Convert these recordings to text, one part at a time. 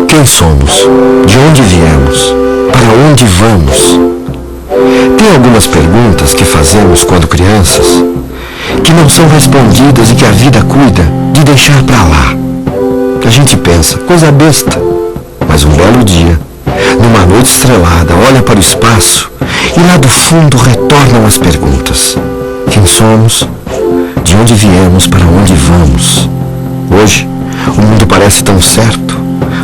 Quem somos? De onde viemos? Para onde vamos? Tem algumas perguntas que fazemos quando crianças que não são respondidas e que a vida cuida de deixar para lá. A gente pensa, coisa besta, mas um belo dia, numa noite estrelada, olha para o espaço e lá do fundo retornam as perguntas. Quem somos? De onde viemos? Para onde vamos? Hoje, o mundo parece tão certo,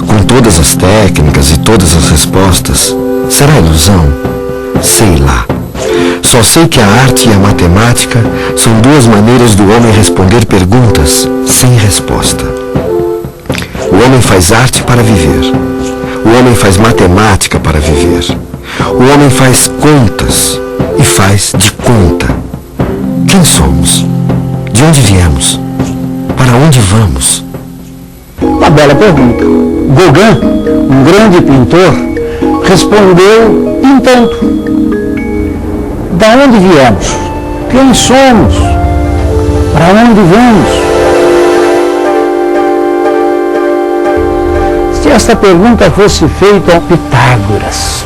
com todas as técnicas e todas as respostas. Será ilusão? Sei lá. Só sei que a arte e a matemática são duas maneiras do homem responder perguntas sem resposta. O homem faz arte para viver. O homem faz matemática para viver. O homem faz contas e faz de conta. Quem somos? De onde viemos? Para onde vamos? Uma bela pergunta. Gauguin, um grande pintor, respondeu em tanto. Da onde viemos? Quem somos? Para onde vamos? Se esta pergunta fosse feita a Pitágoras,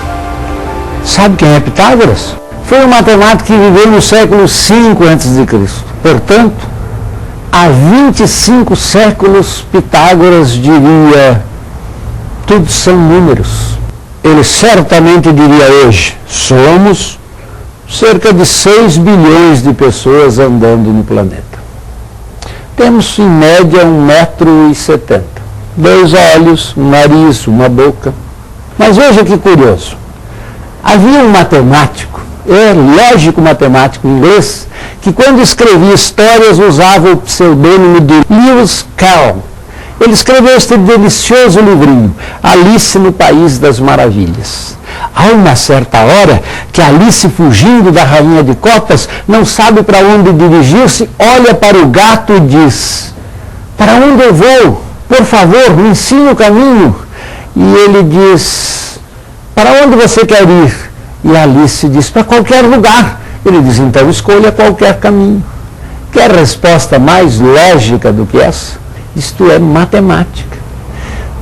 sabe quem é Pitágoras? Foi um matemático que viveu no século V a.C. Portanto, há 25 séculos Pitágoras diria: tudo são números. Ele certamente diria hoje: somos cerca de 6 bilhões de pessoas andando no planeta. Temos em média 1,70 m, 2 olhos, um nariz, uma boca. Mas veja que curioso. Havia um matemático, lógico matemático inglês, que quando escrevia histórias usava o pseudônimo de Lewis Carroll. Ele escreveu este delicioso livrinho, Alice no País das Maravilhas. Há uma certa hora que Alice, fugindo da rainha de copas, não sabe para onde dirigir-se, olha para o gato e diz: para onde eu vou? Por favor, me ensine o caminho. E ele diz: para onde você quer ir? E Alice diz: para qualquer lugar. Ele diz: então escolha qualquer caminho. Quer resposta mais lógica do que essa? Isto é matemática.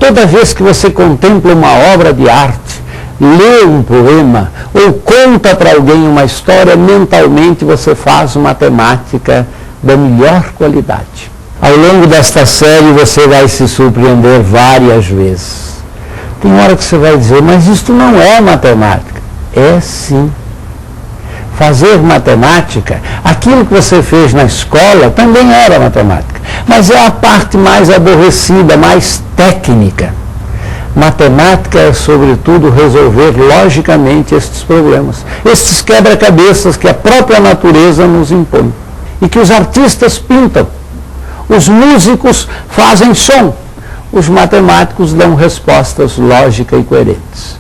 Toda vez que você contempla uma obra de arte, lê um poema ou conta para alguém uma história, mentalmente você faz matemática da melhor qualidade. Ao longo desta série você vai se surpreender várias vezes. Tem hora que você vai dizer: mas isto não é matemática. É sim. Fazer matemática, aquilo que você fez na escola também era matemática, mas é a parte mais aborrecida, mais técnica. Matemática é, sobretudo, resolver logicamente estes problemas, estes quebra-cabeças que a própria natureza nos impõe e que os artistas pintam, os músicos fazem som, os matemáticos dão respostas lógicas e coerentes.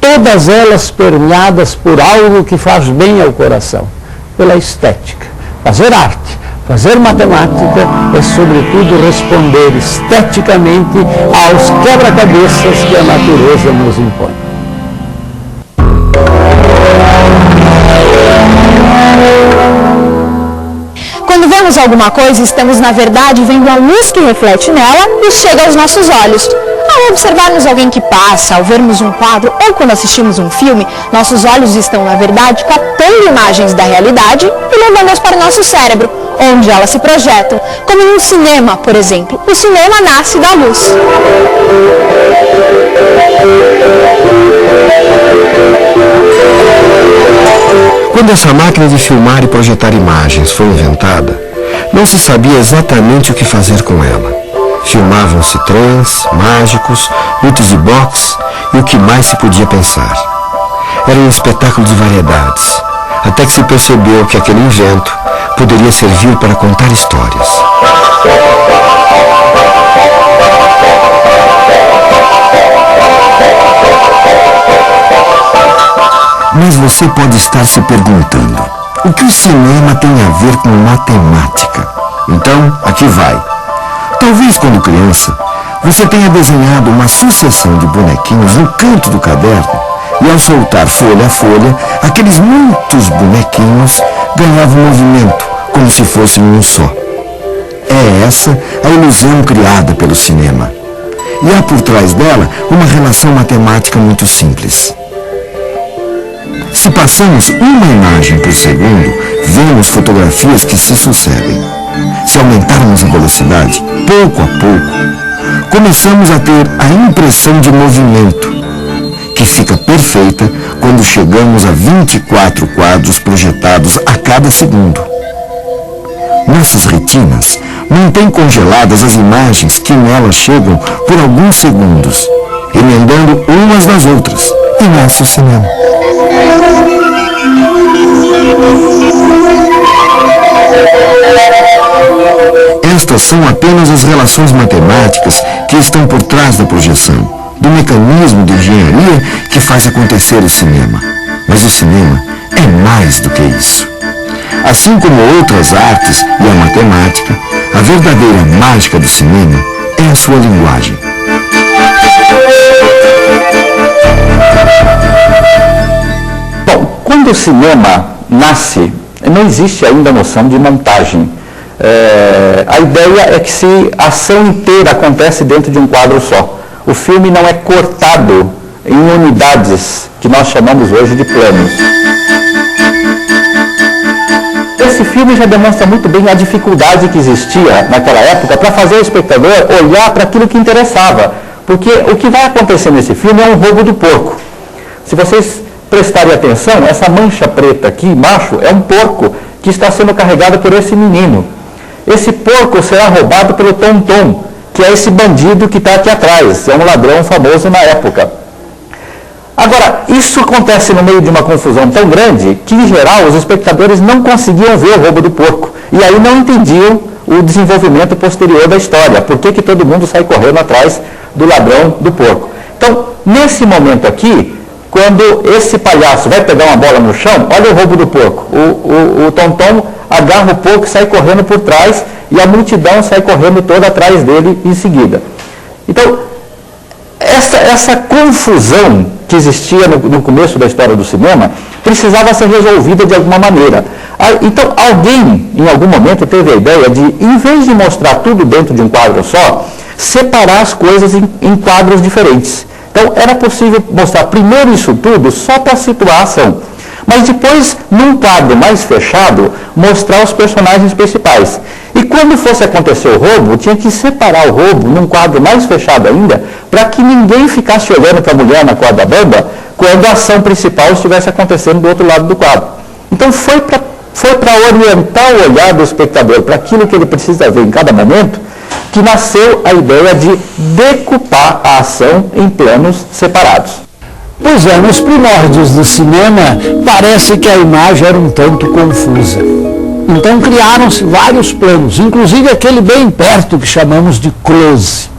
Todas elas permeadas por algo que faz bem ao coração, pela estética. Fazer arte, fazer matemática é, sobretudo, responder esteticamente aos quebra-cabeças que a natureza nos impõe. Quando vemos alguma coisa, estamos, na verdade, vendo a luz que reflete nela e chega aos nossos olhos. Ao observarmos alguém que passa, ao vermos um quadro ou quando assistimos um filme, nossos olhos estão, na verdade, captando imagens da realidade e levando-as para o nosso cérebro, onde elas se projetam, como em um cinema, por exemplo. O cinema nasce da luz. Quando essa máquina de filmar e projetar imagens foi inventada, não se sabia exatamente o que fazer com ela. Filmavam-se trens, mágicos, lutas de boxe e o que mais se podia pensar. Era um espetáculo de variedades, até que se percebeu que aquele invento poderia servir para contar histórias. Mas você pode estar se perguntando: o que o cinema tem a ver com matemática? Então, aqui vai. Talvez quando criança, você tenha desenhado uma sucessão de bonequinhos no canto do caderno e ao soltar folha a folha, aqueles muitos bonequinhos ganhavam movimento, como se fossem um só. É essa a ilusão criada pelo cinema. E há por trás dela uma relação matemática muito simples. Se passamos uma imagem por segundo, vemos fotografias que se sucedem. Se aumentarmos a velocidade, pouco a pouco, começamos a ter a impressão de movimento, que fica perfeita quando chegamos a 24 quadros projetados a cada segundo. Nossas retinas mantêm congeladas as imagens que nelas chegam por alguns segundos, emendando umas nas outras, e nasce o cinema. Estas são apenas as relações matemáticas que estão por trás da projeção, do mecanismo de engenharia que faz acontecer o cinema. Mas o cinema é mais do que isso. Assim como outras artes e a matemática, a verdadeira mágica do cinema é a sua linguagem. Bom, quando o cinema nasce, não existe ainda a noção de montagem. A ideia é que a ação inteira acontece dentro de um quadro só. O filme não é cortado em unidades que nós chamamos hoje de planos. Esse filme já demonstra muito bem a dificuldade que existia naquela época para fazer o espectador olhar para aquilo que interessava. Porque o que vai acontecer nesse filme é um roubo do porco. Se vocês prestarem atenção, essa mancha preta aqui embaixo é um porco que está sendo carregado por esse menino. Esse porco será roubado pelo Tom-Tom, que é esse bandido que está aqui atrás, é um ladrão famoso na época. Agora, isso acontece no meio de uma confusão tão grande que, em geral, os espectadores não conseguiam ver o roubo do porco. E aí não entendiam o desenvolvimento posterior da história. Por que todo mundo sai correndo atrás do ladrão do porco? Então, nesse momento aqui, quando esse palhaço vai pegar uma bola no chão, olha o roubo do porco. O Tom-Tom agarra o porco e sai correndo por trás, e a multidão sai correndo toda atrás dele em seguida. Então, essa confusão que existia no começo da história do cinema precisava ser resolvida de alguma maneira. Então, alguém, em algum momento, teve a ideia de, em vez de mostrar tudo dentro de um quadro só, separar as coisas em quadros diferentes. Então, era possível mostrar primeiro isso tudo só para situar a ação. Mas depois, num quadro mais fechado, mostrar os personagens principais. E quando fosse acontecer o roubo, tinha que separar o roubo num quadro mais fechado ainda, para que ninguém ficasse olhando para a mulher na corda bamba quando a ação principal estivesse acontecendo do outro lado do quadro. Então foi para orientar o olhar do espectador para aquilo que ele precisa ver em cada momento, que nasceu a ideia de decupar a ação em planos separados. Pois é, nos primórdios do cinema, parece que a imagem era um tanto confusa. Então criaram-se vários planos, inclusive aquele bem perto que chamamos de close.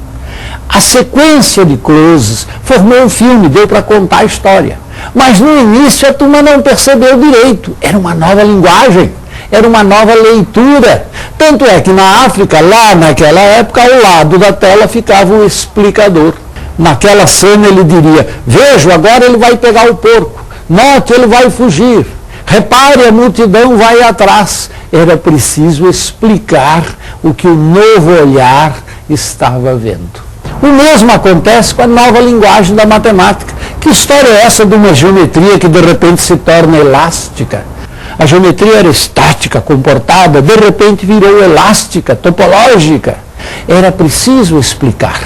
A sequência de closes formou um filme, deu para contar a história. Mas no início a turma não percebeu direito, era uma nova linguagem, era uma nova leitura. Tanto é que na África, lá naquela época, ao lado da tela ficava o explicador. Naquela cena ele diria, veja, agora ele vai pegar o porco, note, ele vai fugir, repare, a multidão vai atrás. Era preciso explicar o que o novo olhar estava vendo. O mesmo acontece com a nova linguagem da matemática. Que história é essa de uma geometria que de repente se torna elástica? A geometria era estática, comportada, de repente virou elástica, topológica. Era preciso explicar.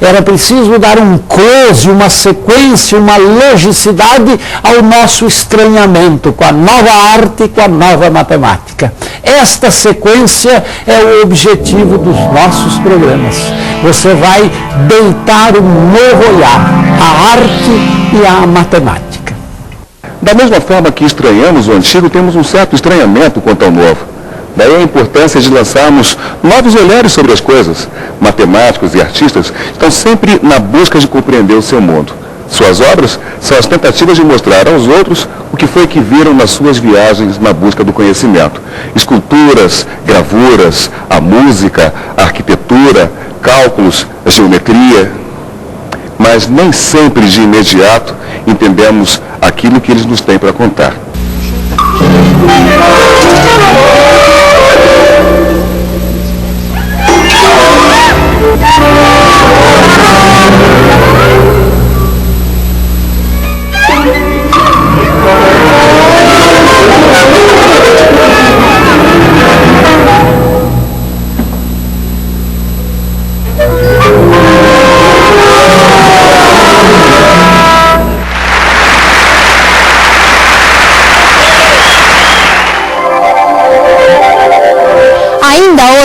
Era preciso dar um close, uma sequência, uma logicidade ao nosso estranhamento com a nova arte e com a nova matemática. Esta sequência é o objetivo dos nossos programas. Você vai deitar um novo olhar à arte e à matemática. Da mesma forma que estranhamos o antigo, temos um certo estranhamento quanto ao novo. Daí a importância de lançarmos novos olhares sobre as coisas. Matemáticos e artistas estão sempre na busca de compreender o seu mundo. Suas obras são as tentativas de mostrar aos outros o que foi que viram nas suas viagens na busca do conhecimento. Esculturas, gravuras, a música, a arquitetura, cálculos, a geometria. Mas nem sempre de imediato entendemos aquilo que eles nos têm para contar.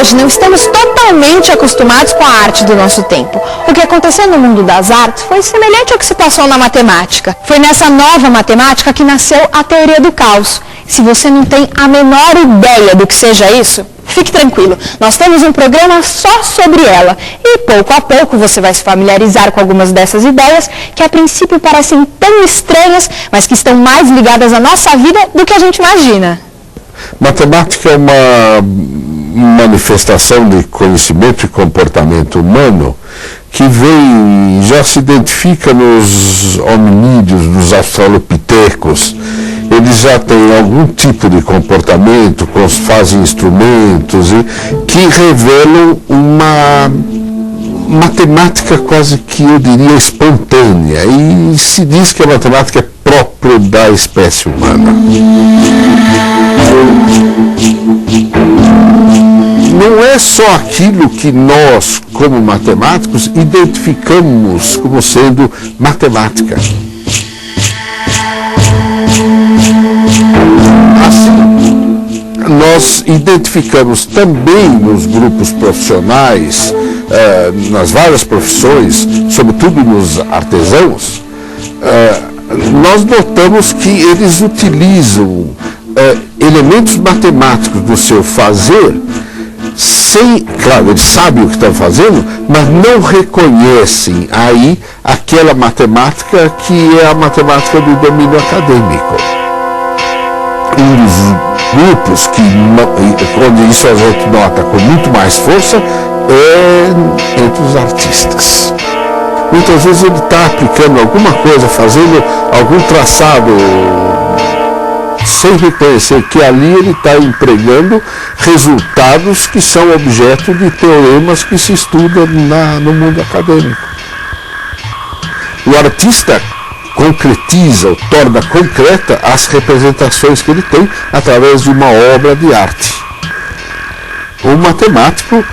hoje não estamos totalmente acostumados com a arte do nosso tempo. O que aconteceu no mundo das artes foi semelhante ao que se passou na matemática. Foi nessa nova matemática que nasceu a teoria do caos. Se você não tem a menor ideia do que seja isso, fique tranquilo, nós temos um programa só sobre ela. E pouco a pouco você vai se familiarizar com algumas dessas ideias que a princípio parecem tão estranhas, mas que estão mais ligadas à nossa vida do que a gente imagina. Matemática é uma manifestação de conhecimento e comportamento humano que já se identifica nos hominídeos, nos australopitecos. Eles já têm algum tipo de comportamento, fazem instrumentos que revelam uma matemática quase que eu diria espontânea. E se diz que a matemática é própria da espécie humana. Não é só aquilo que nós, como matemáticos, identificamos como sendo matemática. Assim, nós identificamos também nos grupos profissionais, nas várias profissões, sobretudo nos artesãos, nós notamos que eles utilizam elementos matemáticos do seu fazer, claro, eles sabem o que estão fazendo, mas não reconhecem aí aquela matemática que é a matemática do domínio acadêmico. Um dos grupos onde isso a gente nota com muito mais força é entre os artistas. Muitas vezes ele está aplicando alguma coisa, fazendo algum traçado, sem reconhecer que ali ele está empregando resultados que são objeto de teoremas que se estudam no mundo acadêmico. O artista concretiza ou torna concreta as representações que ele tem através de uma obra de arte. O matemático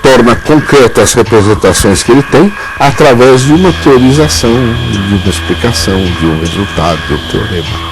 torna concretas as representações que ele tem através de uma teorização, de uma explicação, de um resultado, de um teorema.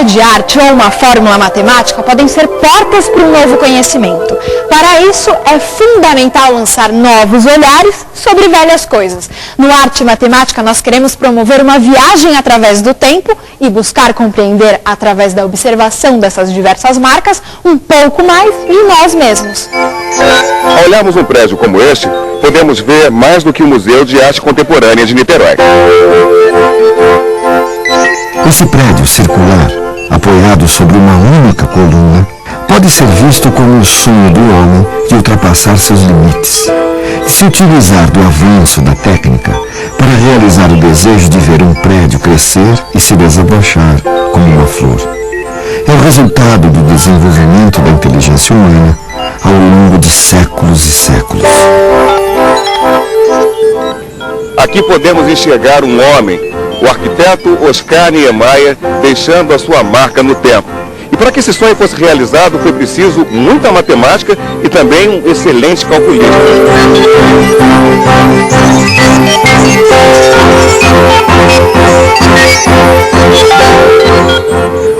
De arte ou uma fórmula matemática podem ser portas para um novo conhecimento. Para isso, é fundamental lançar novos olhares sobre velhas coisas. No Arte e Matemática, nós queremos promover uma viagem através do tempo e buscar compreender, através da observação dessas diversas marcas, um pouco mais de nós mesmos. Ao olharmos um prédio como este, podemos ver mais do que o Museu de Arte Contemporânea de Niterói. Esse prédio circular, apoiado sobre uma única coluna, pode ser visto como o sonho do homem de ultrapassar seus limites, de se utilizar do avanço da técnica para realizar o desejo de ver um prédio crescer e se desabrochar como uma flor. É o resultado do desenvolvimento da inteligência humana ao longo de séculos e séculos. Aqui podemos enxergar um homem, o arquiteto Oscar Niemeyer, deixando a sua marca no tempo. E para que esse sonho fosse realizado, foi preciso muita matemática e também um excelente calculista.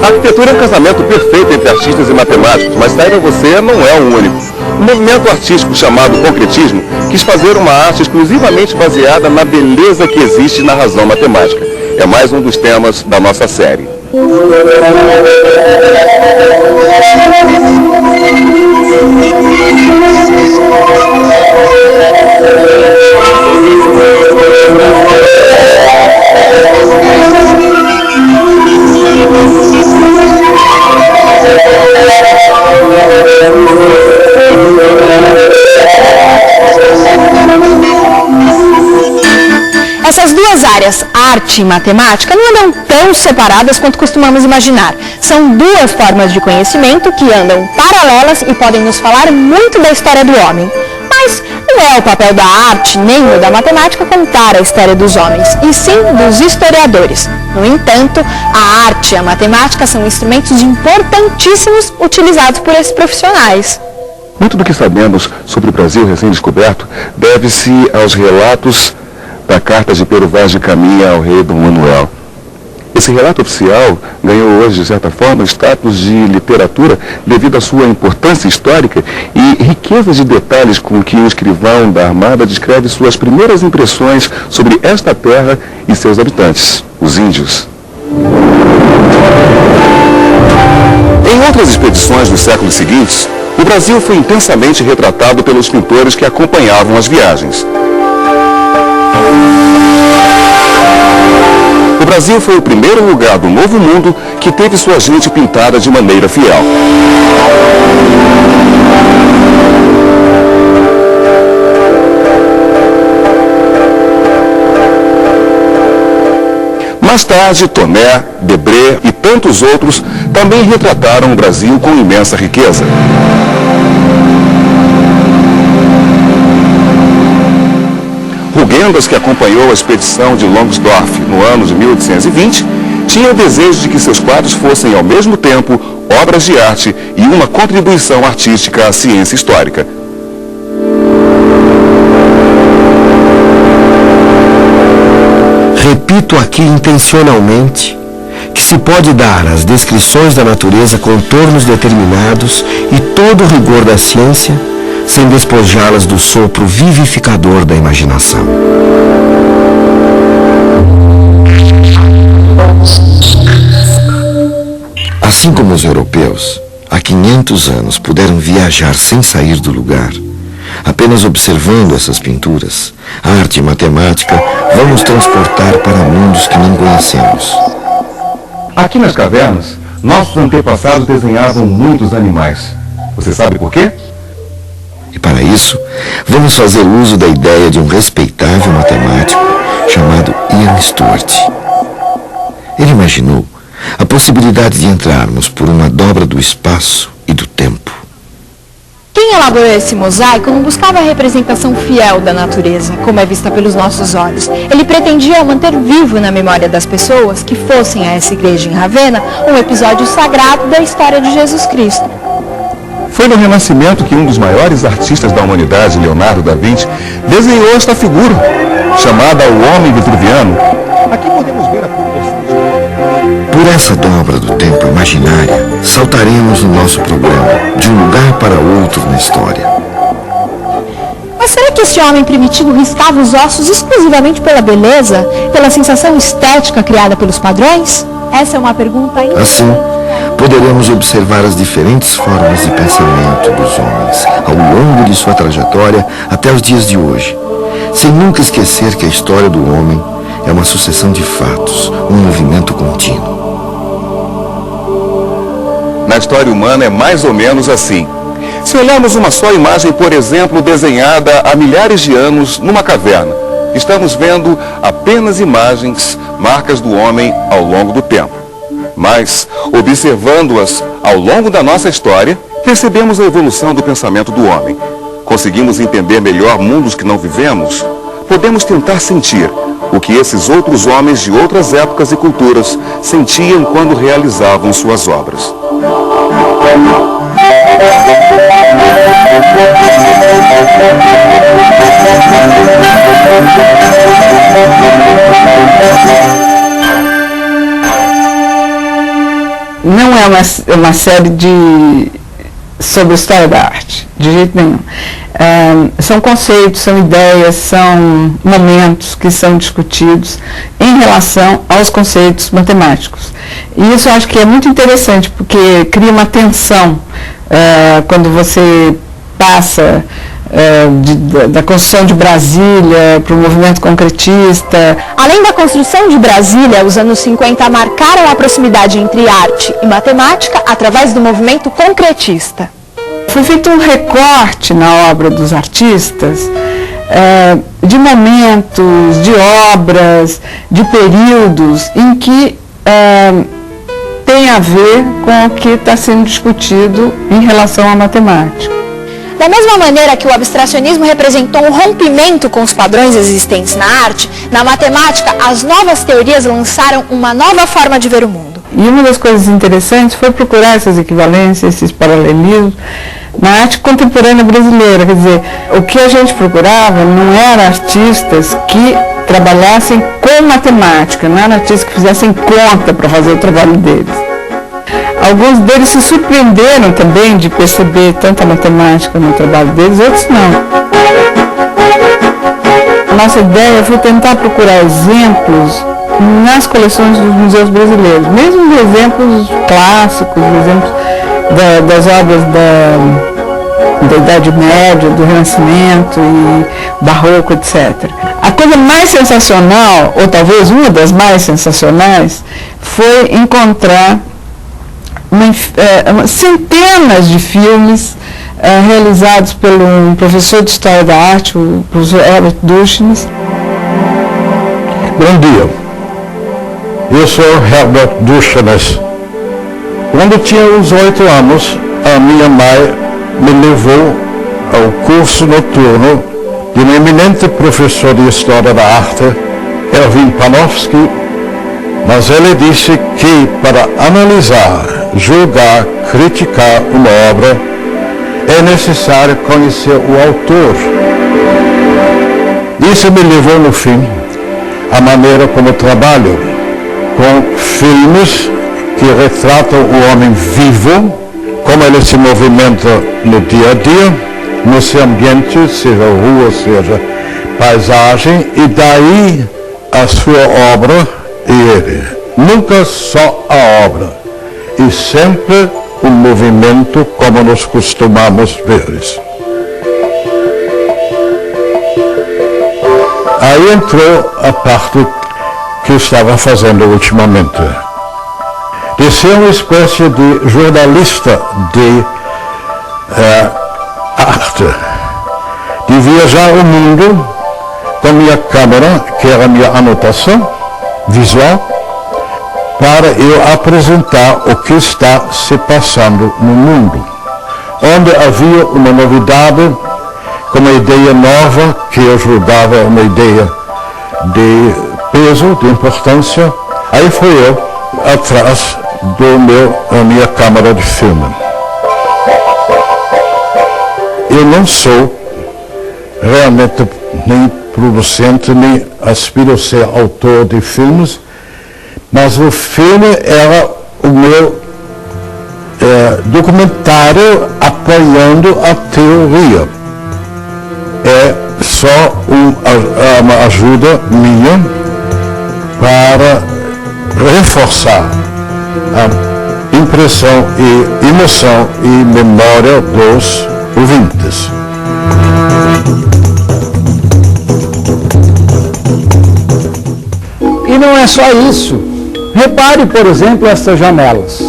A arquitetura é um casamento perfeito entre artistas e matemáticos, mas saiba você, não é o único. O movimento artístico chamado concretismo quis fazer uma arte exclusivamente baseada na beleza que existe na razão matemática. É mais um dos temas da nossa série. duas áreas, arte e matemática, não andam tão separadas quanto costumamos imaginar. São duas formas de conhecimento que andam paralelas e podem nos falar muito da história do homem. Mas não é o papel da arte nem o da matemática contar a história dos homens, e sim dos historiadores. No entanto, a arte e a matemática são instrumentos importantíssimos utilizados por esses profissionais. Muito do que sabemos sobre o Brasil recém-descoberto deve-se aos relatos da carta de Pero Vaz de Caminha ao rei Dom Manuel. Esse relato oficial ganhou hoje, de certa forma, status de literatura devido à sua importância histórica e riqueza de detalhes com que o escrivão da Armada descreve suas primeiras impressões sobre esta terra e seus habitantes, os índios. Em outras expedições dos séculos seguintes, o Brasil foi intensamente retratado pelos pintores que acompanhavam as viagens. O Brasil foi o primeiro lugar do Novo Mundo que teve sua gente pintada de maneira fiel. Mais tarde, Tomé, Debré e tantos outros também retrataram o Brasil com imensa riqueza. Rugendas, que acompanhou a expedição de Longsdorff no ano de 1820, tinha o desejo de que seus quadros fossem ao mesmo tempo obras de arte e uma contribuição artística à ciência histórica. Repito aqui intencionalmente que se pode dar às descrições da natureza contornos determinados e todo o rigor da ciência, sem despojá-las do sopro vivificador da imaginação. Assim como os europeus, há 500 anos puderam viajar sem sair do lugar, apenas observando essas pinturas, arte e matemática vão nos transportar para mundos que nem conhecemos. Aqui nas cavernas, nossos antepassados desenhavam muitos animais. Você sabe por quê? E para isso, vamos fazer uso da ideia de um respeitável matemático chamado Ian Stewart. Ele imaginou a possibilidade de entrarmos por uma dobra do espaço e do tempo. Quem elaborou esse mosaico não buscava a representação fiel da natureza, como é vista pelos nossos olhos. Ele pretendia manter vivo na memória das pessoas que fossem a essa igreja em Ravenna um episódio sagrado da história de Jesus Cristo. Foi no Renascimento que um dos maiores artistas da humanidade, Leonardo da Vinci, desenhou esta figura, chamada o Homem Vitruviano. Aqui podemos ver a proporção. Por essa dobra do tempo imaginária, saltaremos no nosso programa de um lugar para outro na história. Mas será que esse homem primitivo riscava os ossos exclusivamente pela beleza, pela sensação estética criada pelos padrões? Essa é uma pergunta ainda. Assim, poderemos observar as diferentes formas de pensamento dos homens ao longo de sua trajetória até os dias de hoje, sem nunca esquecer que a história do homem é uma sucessão de fatos, um movimento contínuo. Na história humana é mais ou menos assim. Se olharmos uma só imagem, por exemplo, desenhada há milhares de anos numa caverna, estamos vendo apenas imagens, marcas do homem ao longo do tempo. Mas, observando-as ao longo da nossa história, percebemos a evolução do pensamento do homem. Conseguimos entender melhor mundos que não vivemos? Podemos tentar sentir o que esses outros homens de outras épocas e culturas sentiam quando realizavam suas obras. Não é uma série sobre a história da arte, de jeito nenhum. São conceitos, são ideias, são momentos que são discutidos em relação aos conceitos matemáticos. E isso eu acho que é muito interessante, porque cria uma tensão quando você passa da construção de Brasília para o movimento concretista. Além da construção de Brasília, os anos 50 marcaram a proximidade entre arte e matemática através do movimento concretista. Foi feito um recorte na obra dos artistas de momentos, de obras, de períodos em que tem a ver com o que está sendo discutido em relação à matemática. Da mesma maneira que o abstracionismo representou um rompimento com os padrões existentes na arte, na matemática, as novas teorias lançaram uma nova forma de ver o mundo. E uma das coisas interessantes foi procurar essas equivalências, esses paralelismos, na arte contemporânea brasileira. Quer dizer, o que a gente procurava não eram artistas que trabalhassem com matemática, não eram artistas que fizessem conta para fazer o trabalho deles. Alguns deles se surpreenderam também de perceber tanta matemática no trabalho deles, outros não. A nossa ideia foi tentar procurar exemplos nas coleções dos museus brasileiros, mesmo de exemplos clássicos, exemplos das obras da Idade Média, do Renascimento e Barroco, etc. A coisa mais sensacional, ou talvez uma das mais sensacionais, foi encontrar centenas de filmes realizados por um professor de História da Arte, o professor Herbert Dushnis. Bom dia, eu sou Herbert Dushnis. Quando tinha uns 8 anos, a minha mãe me levou ao curso noturno de um eminente professor de História da Arte, Erwin Panofsky, mas ele disse que para analisar, julgar, criticar uma obra, é necessário conhecer o autor. Isso me levou, no fim, à maneira como trabalho com filmes que retratam o homem vivo, como ele se movimenta no dia a dia, no seu ambiente, seja rua, seja paisagem, e daí a sua obra e ele. Nunca só a obra, e sempre o movimento como nós costumamos ver isso. Aí entrou a parte que eu estava fazendo ultimamente, de ser uma espécie de jornalista de arte, de viajar o mundo com minha câmera, que era a minha anotação visual, para eu apresentar o que está se passando no mundo. Onde havia uma novidade, com uma ideia nova, que eu julgava uma ideia de peso, de importância, aí fui eu atrás da minha câmera de filme. Eu não sou realmente nem producente, nem aspiro a ser autor de filmes, mas o filme era o meu documentário apoiando a teoria. É só uma ajuda minha para reforçar a impressão e emoção e memória dos ouvintes. E não é só isso. Repare, por exemplo, estas janelas.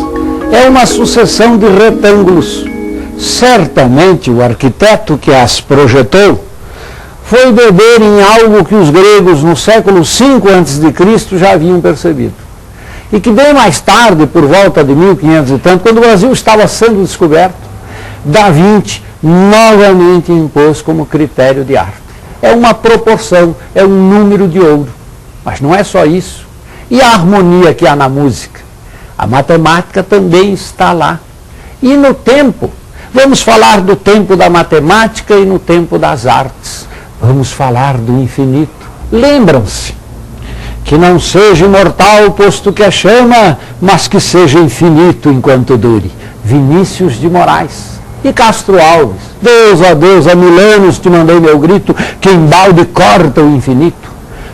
É uma sucessão de retângulos. Certamente o arquiteto que as projetou foi beber em algo que os gregos no século V a.C. já haviam percebido. E que bem mais tarde, por volta de 1500 e tanto, quando o Brasil estava sendo descoberto, Da Vinci novamente impôs como critério de arte. É uma proporção, é um número de ouro. Mas não é só isso. E a harmonia que há na música? A matemática também está lá. E no tempo, vamos falar do tempo da matemática e no tempo das artes. Vamos falar do infinito. Lembram-se que não seja imortal, posto que é chama, mas que seja infinito enquanto dure. Vinícius de Moraes e Castro Alves. Deus, ó Deus, há 1000 anos te mandei meu grito, que embalde corta o infinito.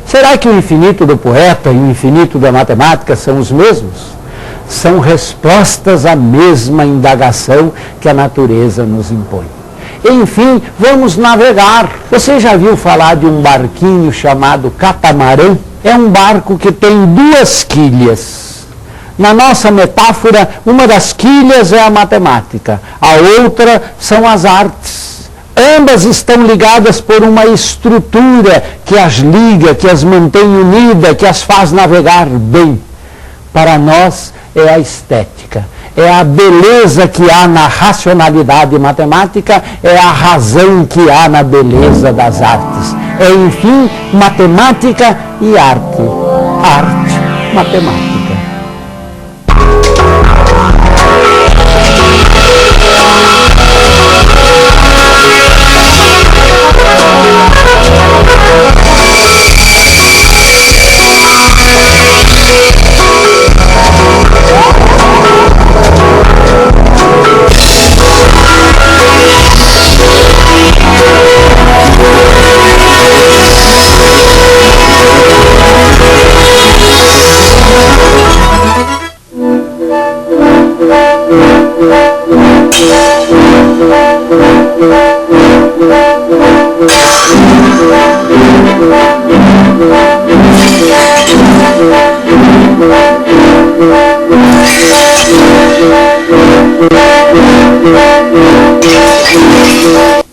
Será que o infinito do poeta e o infinito da matemática são os mesmos? São respostas à mesma indagação que a natureza nos impõe. Enfim, vamos navegar. Você já viu falar de um barquinho chamado catamarã? É um barco que tem 2 quilhas. Na nossa metáfora, uma das quilhas é a matemática, a outra são as artes. Ambas estão ligadas por uma estrutura que as liga, que as mantém unidas, que as faz navegar bem. Para nós é a estética, é a beleza que há na racionalidade matemática, é a razão que há na beleza das artes. É, enfim, matemática e arte. Arte, matemática. Thank you.